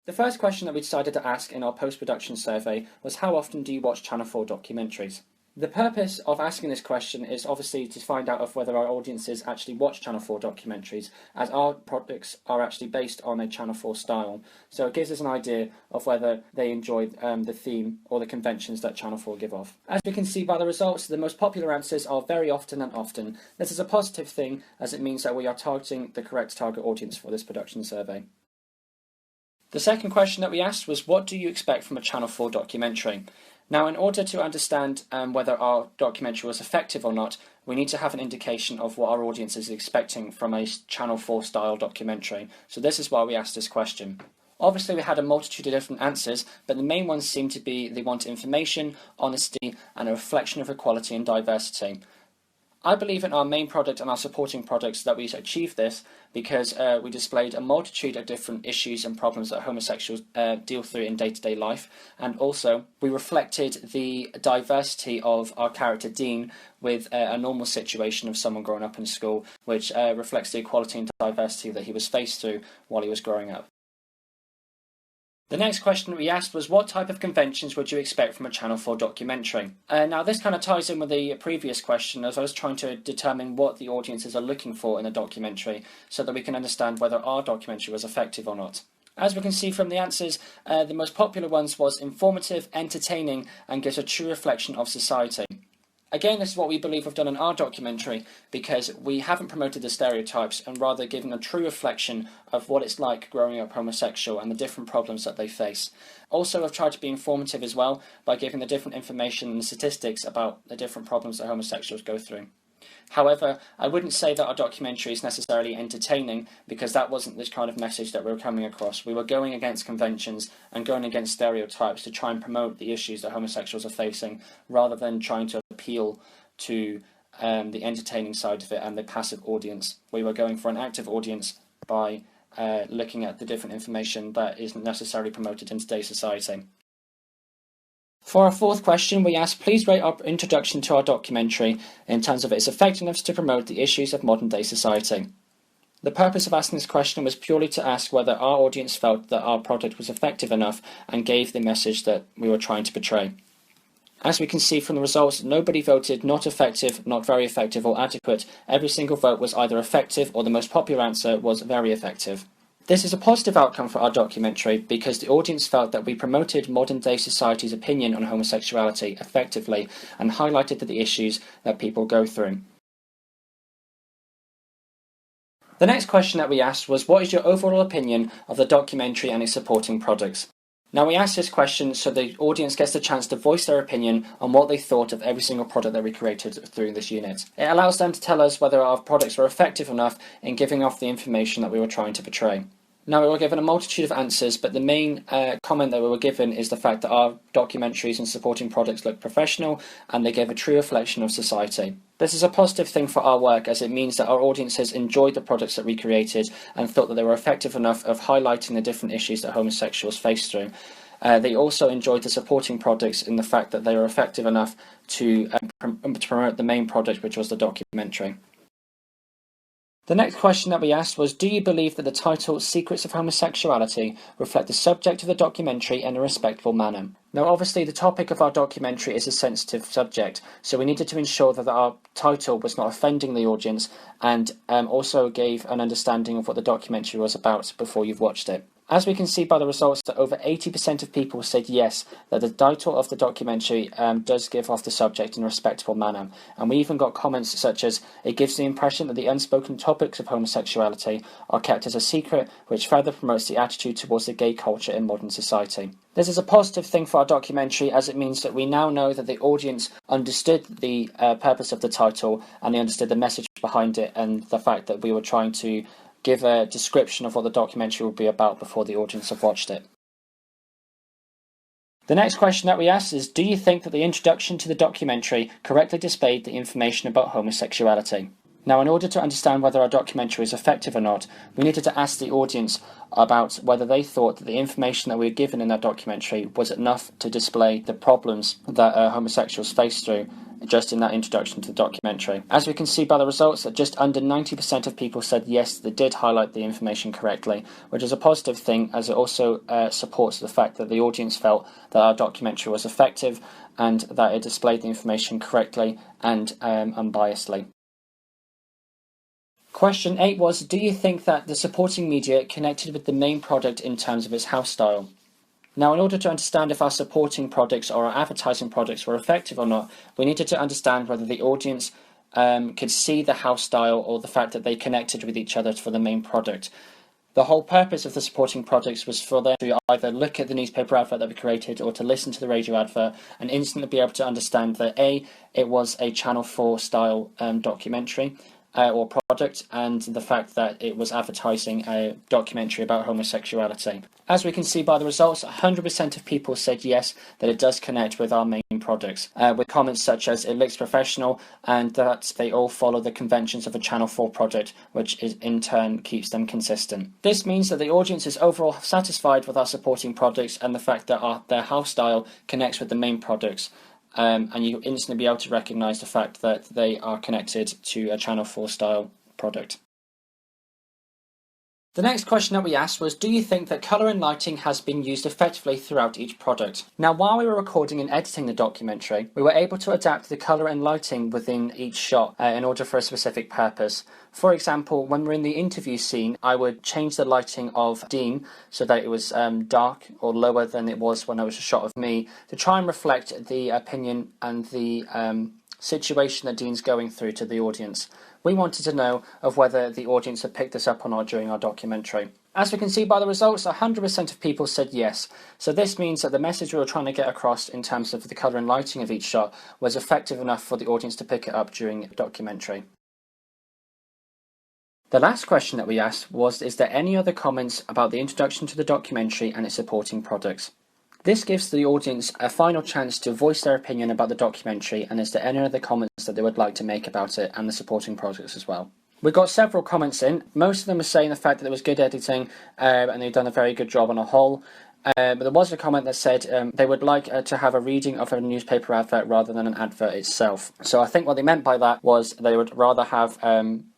The first question that we decided to ask in our post-production survey was how often do you watch Channel 4 documentaries? The purpose of asking this question is obviously to find out of whether our audiences actually watch Channel 4 documentaries, as our products are actually based on a Channel 4 style. So it gives us an idea of whether they enjoy the theme or the conventions that Channel 4 give off. As we can see by the results, the most popular answers are very often and often. This is a positive thing, as it means that we are targeting the correct target audience for this production survey. The second question that we asked was, what do you expect from a Channel 4 documentary? Now, in order to understand whether our documentary was effective or not, we need to have an indication of what our audience is expecting from a Channel 4 style documentary. So this is why we asked this question. Obviously, we had a multitude of different answers, but the main ones seem to be they want information, honesty, and a reflection of equality and diversity. I believe in our main product and our supporting products that we achieved this because we displayed a multitude of different issues and problems that homosexuals deal through in day-to-day life, and also we reflected the diversity of our character Dean with a normal situation of someone growing up in school, which reflects the equality and diversity that he was faced through while he was growing up. The next question we asked was, what type of conventions would you expect from a Channel 4 documentary? Now this kind of ties in with the previous question, as I was trying to determine what the audiences are looking for in a documentary so that we can understand whether our documentary was effective or not. As we can see from the answers, the most popular ones was informative, entertaining, and gives a true reflection of society. Again, this is what we believe we've done in our documentary, because we haven't promoted the stereotypes and rather given a true reflection of what it's like growing up homosexual and the different problems that they face. Also, I've tried to be informative as well by giving the different information and statistics about the different problems that homosexuals go through. However, I wouldn't say that our documentary is necessarily entertaining, because that wasn't the kind of message that we were coming across. We were going against conventions and going against stereotypes to try and promote the issues that homosexuals are facing, rather than trying to appeal to the entertaining side of it and the passive audience. We were going for an active audience by looking at the different information that isn't necessarily promoted in today's society. For our fourth question, we asked, please rate our introduction to our documentary in terms of its effectiveness to promote the issues of modern day society. The purpose of asking this question was purely to ask whether our audience felt that our product was effective enough and gave the message that we were trying to portray. As we can see from the results, nobody voted not effective, not very effective, or adequate. Every single vote was either effective, or the most popular answer was very effective. This is a positive outcome for our documentary because the audience felt that we promoted modern day society's opinion on homosexuality effectively and highlighted the issues that people go through. The next question that we asked was, what is your overall opinion of the documentary and its supporting products? Now, we asked this question so the audience gets the chance to voice their opinion on what they thought of every single product that we created through this unit. It allows them to tell us whether our products were effective enough in giving off the information that we were trying to portray. Now, we were given a multitude of answers, but the main comment that we were given is the fact that our documentaries and supporting products look professional and they give a true reflection of society. This is a positive thing for our work, as it means that our audiences enjoyed the products that we created and thought that they were effective enough of highlighting the different issues that homosexuals face through. They also enjoyed the supporting products in the fact that they were effective enough to promote the main product, which was the documentary. The next question that we asked was, do you believe that the title Secrets of Homosexuality reflect the subject of the documentary in a respectful manner? Now, obviously, the topic of our documentary is a sensitive subject, so we needed to ensure that our title was not offending the audience and also gave an understanding of what the documentary was about before you've watched it. As we can see by the results, that over 80% of people said yes, that the title of the documentary does give off the subject in a respectable manner. And we even got comments such as, it gives the impression that the unspoken topics of homosexuality are kept as a secret, which further promotes the attitude towards the gay culture in modern society. This is a positive thing for our documentary, as it means that we now know that the audience understood the purpose of the title and they understood the message behind it and the fact that we were trying to give a description of what the documentary will be about before the audience have watched it. The next question that we asked is, do you think that the introduction to the documentary correctly displayed the information about homosexuality? Now, in order to understand whether our documentary was effective or not, we needed to ask the audience about whether they thought that the information that we were given in that documentary was enough to display the problems that homosexuals face through just in that introduction to the documentary. As we can see by the results, that just under 90% of people said yes, they did highlight the information correctly, which is a positive thing, as it also supports the fact that the audience felt that our documentary was effective and that it displayed the information correctly and unbiasedly. Question 8 was, do you think that the supporting media connected with the main product in terms of its house style? Now, in order to understand if our supporting products or our advertising products were effective or not, we needed to understand whether the audience could see the house style or the fact that they connected with each other for the main product. The whole purpose of the supporting products was for them to either look at the newspaper advert that we created or to listen to the radio advert and instantly be able to understand that A, it was a Channel 4 style documentary, or product, and the fact that it was advertising a documentary about homosexuality. As we can see by the results, 100% of people said yes, that it does connect with our main products, with comments such as it looks professional and that they all follow the conventions of a Channel 4 product, which is in turn keeps them consistent. This means that the audience is overall satisfied with our supporting products and the fact that their house style connects with the main products. And you instantly be able to recognise the fact that they are connected to a Channel 4 style product. The next question that we asked was, do you think that colour and lighting has been used effectively throughout each product? Now, while we were recording and editing the documentary, we were able to adapt the colour and lighting within each shot in order for a specific purpose. For example, when we're in the interview scene, I would change the lighting of Dean so that it was dark or lower than it was when it was a shot of me, to try and reflect the opinion and the situation that Dean's going through to the audience. We wanted to know of whether the audience had picked this up or not during our documentary. As we can see by the results, 100% of people said yes. So this means that the message we were trying to get across in terms of the colour and lighting of each shot was effective enough for the audience to pick it up during the documentary. The last question that we asked was, is there any other comments about the introduction to the documentary and its supporting products? This gives the audience a final chance to voice their opinion about the documentary and is there any other comments that they would like to make about it and the supporting products as well. We got several comments in. Most of them were saying the fact that it was good editing and they'd done a very good job on a whole. But there was a comment that said they would like to have a reading of a newspaper advert rather than an advert itself. So I think what they meant by that was they would rather have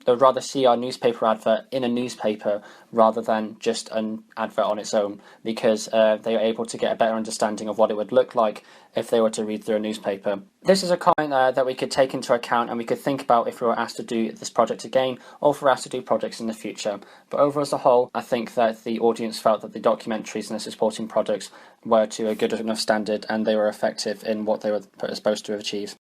they would rather see our newspaper advert in a newspaper rather than just an advert on its own, because they are able to get a better understanding of what it would look like if they were to read through a newspaper. This is a comment that we could take into account and we could think about if we were asked to do this project again or if we were asked to do projects in the future. But overall as a whole, I think that the audience felt that the documentaries and the supporting products were to a good enough standard and they were effective in what they were supposed to achieve.